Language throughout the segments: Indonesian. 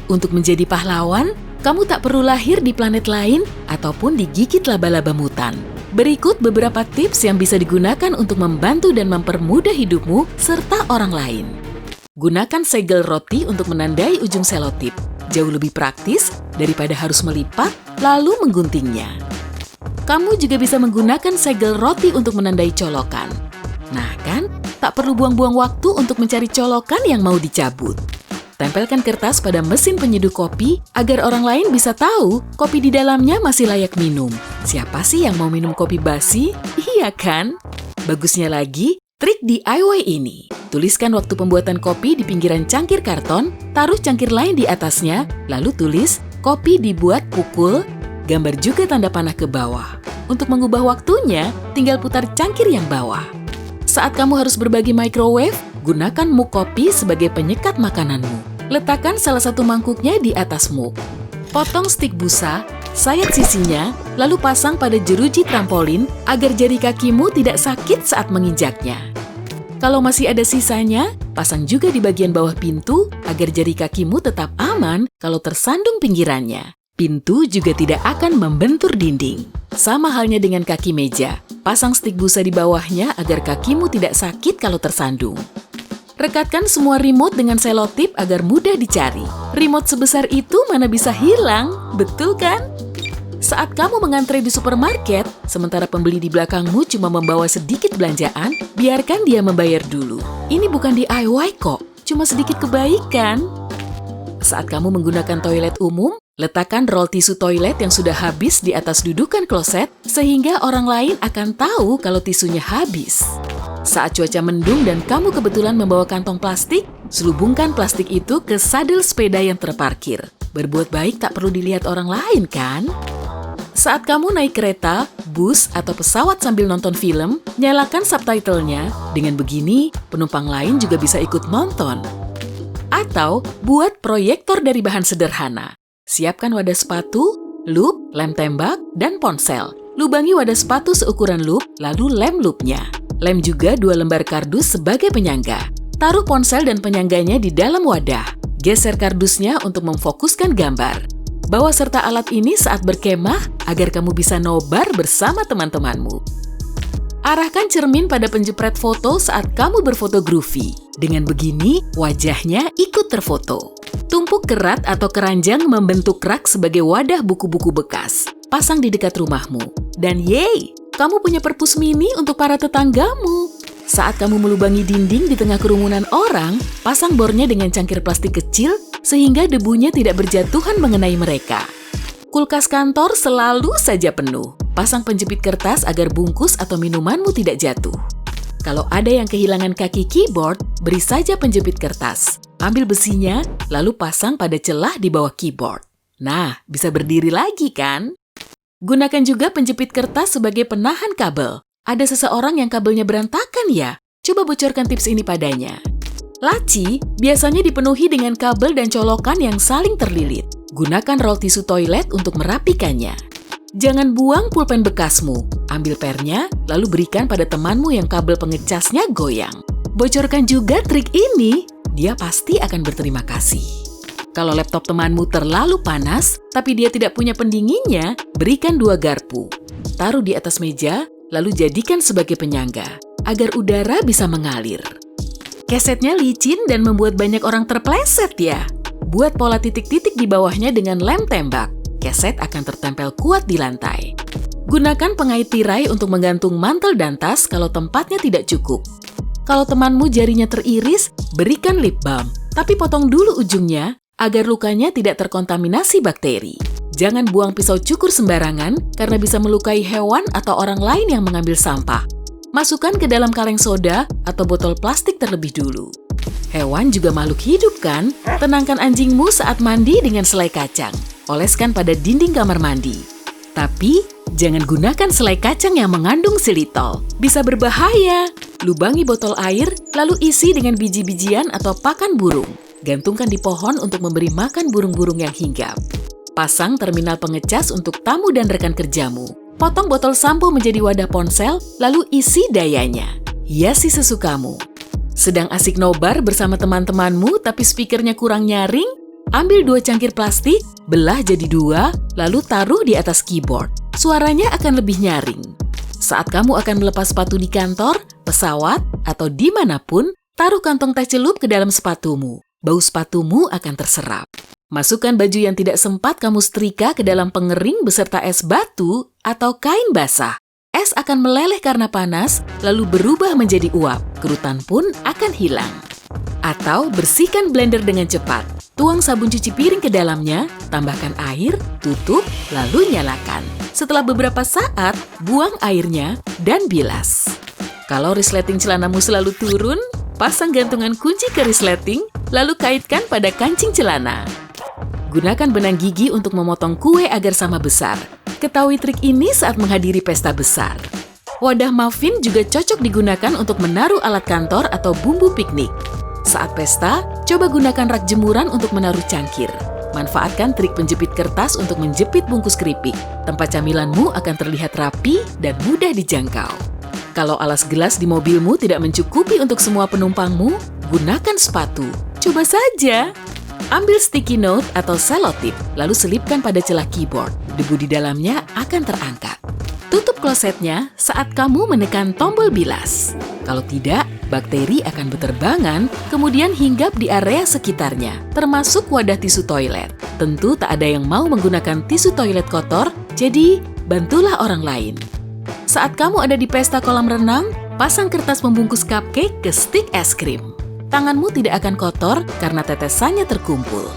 Untuk menjadi pahlawan, kamu tak perlu lahir di planet lain ataupun digigit laba-laba mutan. Berikut beberapa tips yang bisa digunakan untuk membantu dan mempermudah hidupmu serta orang lain. Gunakan segel roti untuk menandai ujung selotip. Jauh lebih praktis daripada harus melipat lalu mengguntingnya. Kamu juga bisa menggunakan segel roti untuk menandai colokan. Nah kan, tak perlu buang-buang waktu untuk mencari colokan yang mau dicabut. Tempelkan kertas pada mesin penyeduh kopi agar orang lain bisa tahu kopi di dalamnya masih layak minum. Siapa sih yang mau minum kopi basi? Iya kan? Bagusnya lagi, trik DIY ini. Tuliskan waktu pembuatan kopi di pinggiran cangkir karton, taruh cangkir lain di atasnya, lalu tulis kopi dibuat pukul, gambar juga tanda panah ke bawah. Untuk mengubah waktunya, tinggal putar cangkir yang bawah. Saat kamu harus berbagi microwave, gunakan muk kopi sebagai penyekat makananmu. Letakkan salah satu mangkuknya di atas muk. Potong stik busa, sayat sisinya, lalu pasang pada jeruji trampolin agar jari kakimu tidak sakit saat menginjaknya. Kalau masih ada sisanya, pasang juga di bagian bawah pintu agar jari kakimu tetap aman kalau tersandung pinggirannya. Pintu juga tidak akan membentur dinding. Sama halnya dengan kaki meja, pasang stik busa di bawahnya agar kakimu tidak sakit kalau tersandung. Rekatkan semua remote dengan selotip agar mudah dicari. Remote sebesar itu mana bisa hilang, betul kan? Saat kamu mengantre di supermarket, sementara pembeli di belakangmu cuma membawa sedikit belanjaan, biarkan dia membayar dulu. Ini bukan DIY kok, cuma sedikit kebaikan. Saat kamu menggunakan toilet umum, letakkan roll tisu toilet yang sudah habis di atas dudukan kloset, sehingga orang lain akan tahu kalau tisunya habis. Saat cuaca mendung dan kamu kebetulan membawa kantong plastik, selubungkan plastik itu ke sadel sepeda yang terparkir. Berbuat baik tak perlu dilihat orang lain, kan? Saat kamu naik kereta, bus, atau pesawat sambil nonton film, nyalakan subtitlenya. Dengan begini, penumpang lain juga bisa ikut nonton. Atau, buat proyektor dari bahan sederhana. Siapkan wadah sepatu, loop, lem tembak, dan ponsel. Lubangi wadah sepatu seukuran loop, lalu lem loopnya. Lem juga 2 lembar kardus sebagai penyangga. Taruh ponsel dan penyangganya di dalam wadah. Geser kardusnya untuk memfokuskan gambar. Bawa serta alat ini saat berkemah agar kamu bisa nobar bersama teman-temanmu. Arahkan cermin pada penjepret foto saat kamu berfotografi. Dengan begini, wajahnya ikut terfoto. Tumpuk kerat atau keranjang membentuk rak sebagai wadah buku-buku bekas. Pasang di dekat rumahmu. Dan yeay! Kamu punya perpus mini untuk para tetanggamu. Saat kamu melubangi dinding di tengah kerumunan orang, pasang bornya dengan cangkir plastik kecil sehingga debunya tidak berjatuhan mengenai mereka. Kulkas kantor selalu saja penuh. Pasang penjepit kertas agar bungkus atau minumanmu tidak jatuh. Kalau ada yang kehilangan kaki keyboard, beri saja penjepit kertas. Ambil besinya, lalu pasang pada celah di bawah keyboard. Nah, bisa berdiri lagi kan? Gunakan juga penjepit kertas sebagai penahan kabel. Ada seseorang yang kabelnya berantakan ya? Coba bocorkan tips ini padanya. Laci biasanya dipenuhi dengan kabel dan colokan yang saling terlilit. Gunakan roll tisu toilet untuk merapikannya. Jangan buang pulpen bekasmu. Ambil pernya, lalu berikan pada temanmu yang kabel pengecasnya goyang. Bocorkan juga trik ini, dia pasti akan berterima kasih. Kalau laptop temanmu terlalu panas, tapi dia tidak punya pendinginnya, berikan 2 garpu. Taruh di atas meja, lalu jadikan sebagai penyangga, agar udara bisa mengalir. Kesetnya licin dan membuat banyak orang terpleset ya. Buat pola titik-titik di bawahnya dengan lem tembak. Keset akan tertempel kuat di lantai. Gunakan pengait tirai untuk menggantung mantel dan tas kalau tempatnya tidak cukup. Kalau temanmu jarinya teriris, berikan lip balm, tapi potong dulu ujungnya, agar lukanya tidak terkontaminasi bakteri. Jangan buang pisau cukur sembarangan karena bisa melukai hewan atau orang lain yang mengambil sampah. Masukkan ke dalam kaleng soda atau botol plastik terlebih dulu. Hewan juga makhluk hidup kan? Tenangkan anjingmu saat mandi dengan selai kacang. Oleskan pada dinding kamar mandi. Tapi, jangan gunakan selai kacang yang mengandung xylitol. Bisa berbahaya. Lubangi botol air, lalu isi dengan biji-bijian atau pakan burung. Gantungkan di pohon untuk memberi makan burung-burung yang hinggap. Pasang terminal pengecas untuk tamu dan rekan kerjamu. Potong botol sampo menjadi wadah ponsel, lalu isi dayanya. Hiasi sesukamu. Sedang asik nobar bersama teman-temanmu tapi speakernya kurang nyaring? Ambil 2 cangkir plastik, belah jadi 2, lalu taruh di atas keyboard. Suaranya akan lebih nyaring. Saat kamu akan melepas sepatu di kantor, pesawat, atau dimanapun, taruh kantong teh celup ke dalam sepatumu. Bau sepatumu akan terserap. Masukkan baju yang tidak sempat kamu setrika ke dalam pengering beserta es batu atau kain basah. Es akan meleleh karena panas, lalu berubah menjadi uap. Kerutan pun akan hilang. Atau bersihkan blender dengan cepat. Tuang sabun cuci piring ke dalamnya, tambahkan air, tutup, lalu nyalakan. Setelah beberapa saat, buang airnya dan bilas. Kalau resleting celanamu selalu turun, pasang gantungan kunci ke resleting, lalu kaitkan pada kancing celana. Gunakan benang gigi untuk memotong kue agar sama besar. Ketahui trik ini saat menghadiri pesta besar. Wadah muffin juga cocok digunakan untuk menaruh alat kantor atau bumbu piknik. Saat pesta, coba gunakan rak jemuran untuk menaruh cangkir. Manfaatkan trik penjepit kertas untuk menjepit bungkus keripik. Tempat camilanmu akan terlihat rapi dan mudah dijangkau. Kalau alas gelas di mobilmu tidak mencukupi untuk semua penumpangmu, gunakan sepatu. Coba saja. Ambil sticky note atau selotip, lalu selipkan pada celah keyboard. Debu di dalamnya akan terangkat. Tutup klosetnya saat kamu menekan tombol bilas. Kalau tidak, bakteri akan berterbangan, kemudian hinggap di area sekitarnya, termasuk wadah tisu toilet. Tentu tak ada yang mau menggunakan tisu toilet kotor, jadi bantulah orang lain. Saat kamu ada di pesta kolam renang, pasang kertas pembungkus cupcake ke stik es krim. Tanganmu tidak akan kotor karena tetesannya terkumpul.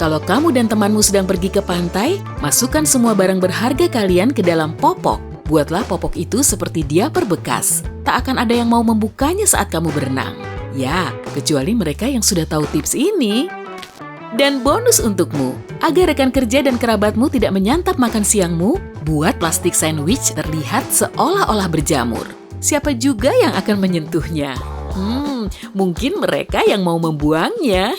Kalau kamu dan temanmu sedang pergi ke pantai, masukkan semua barang berharga kalian ke dalam popok. Buatlah popok itu seperti diaper bekas. Tak akan ada yang mau membukanya saat kamu berenang. Ya, kecuali mereka yang sudah tahu tips ini. Dan bonus untukmu, agar rekan kerja dan kerabatmu tidak menyantap makan siangmu, buat plastik sandwich terlihat seolah-olah berjamur. Siapa juga yang akan menyentuhnya? Mungkin mereka yang mau membuangnya.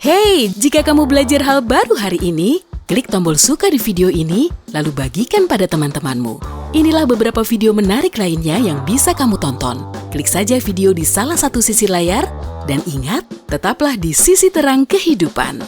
Hey, jika kamu belajar hal baru hari ini, klik tombol suka di video ini, lalu bagikan pada teman-temanmu. Inilah beberapa video menarik lainnya yang bisa kamu tonton. Klik saja video di salah satu sisi layar, dan ingat, tetaplah di sisi terang kehidupan.